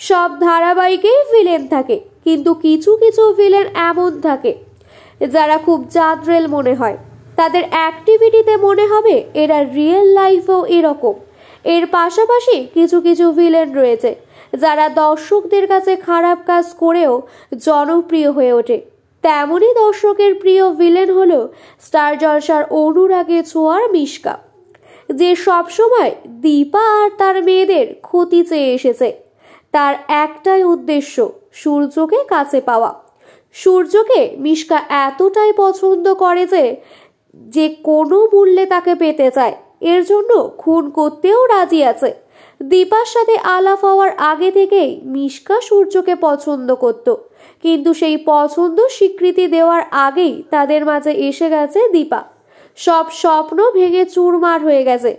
সব ধারাবাহিকেই ভিলেন থাকে, কিন্তু কিছু কিছু ভিলেন এমন থাকে যারা খুব জাদ্রেল মনে হয়। তাদের অ্যাক্টিভিটিতে মনে হবে এরা রিয়েল লাইফেও এরকম। এর পাশাপাশি কিছু কিছু ভিলেন রয়েছে যারা দর্শকদের কাছে খারাপ কাজ করেও জনপ্রিয় হয়ে ওঠে। তেমনই দর্শকের প্রিয় ভিলেন হলো স্টার জলসার অনুরাগে ছোঁয়ার মিশকা, যে সবসময় দীপা আর তার মেয়েদের ক্ষতি চেয়ে এসেছে। তার একটাই উদ্দেশ্য, সূর্যকে কাছে পাওয়া। সূর্যকে মিশকা এতটাই পছন্দ করে যে কোনো মূল্যে তাকে পেতে চায়, এর জন্য খুন করতেও রাজি আছে। দীপার সাথে আলাপ হওয়ার আগে থেকেই মিশকা সূর্যকে পছন্দ করত, কিন্তু সেই পছন্দ স্বীকৃতি দেওয়ার আগেই তাদের মাঝে এসে গেছে দীপা। সব স্বপ্ন ভেঙে চুরমার হয়ে গেছে,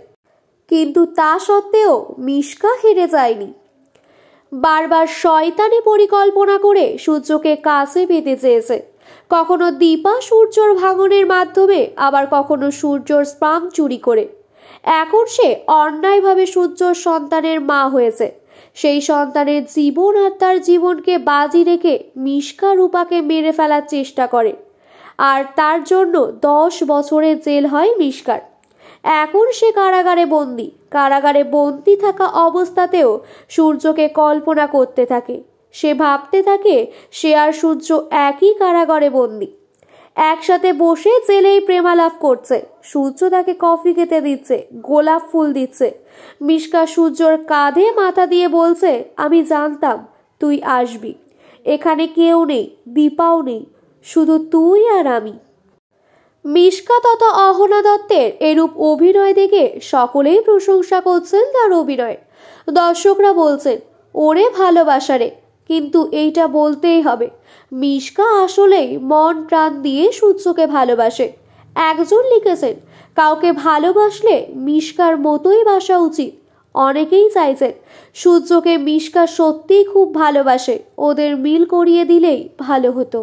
কিন্তু তা সত্ত্বেও মিশকা হেরে যায়নি। বারবার শয়তানি পরিকল্পনা করে সূর্যকে কাছে পেতে চেয়েছে। কখনো দীপা সূর্যর ভাঙনের মাধ্যমে, আবার কখনো সূর্যর স্পাম চুরি করে। এখন সে অন্যায়ভাবে সূর্যর সন্তানের মা হয়েছে। সেই সন্তানের জীবন আর তার জীবনকে বাজি রেখে মিশকা রূপাকে মেরে ফেলার চেষ্টা করে, আর তার জন্য 10 বছরের জেল হয় মিশকার। এখন সে কারাগারে বন্দী। কারাগারে বন্দী থাকা অবস্থাতেও সূর্যকে কল্পনা করতে থাকে। সে ভাবতে থাকে সে আর সূর্য একই কারাগারে বন্দী, একসাথে বসে জেলেই প্রেমালাপ করছে। সূর্য তাকে কফি খেতে দিচ্ছে, গোলাপ ফুল দিচ্ছে। মিশকা সূর্যর কাঁধে মাথা দিয়ে বলছে, আমি জানতাম তুই আসবি। এখানে কেউ নেই, দীপাও নেই, শুধু তুই আর আমি। মিশকা তথা অহনা দত্তের এরূপ অভিনয় দেখে সকলেই প্রশংসা করছেন তার অভিনয়। দর্শকরা বলছেন, ওরে ভালোবাসা রে। কিন্তু এইটা বলতেই হবে, মিশকা আসলেই মন প্রাণ দিয়ে সূর্যকে ভালোবাসে। একজন লিখেছেন, কাউকে ভালোবাসলে মিশকার মতোই বাসা উচিত। অনেকেই চাইছেন সূর্যকে মিশকা সত্যিই খুব ভালোবাসে, ওদের মিল করিয়ে দিলেই ভালো হতো।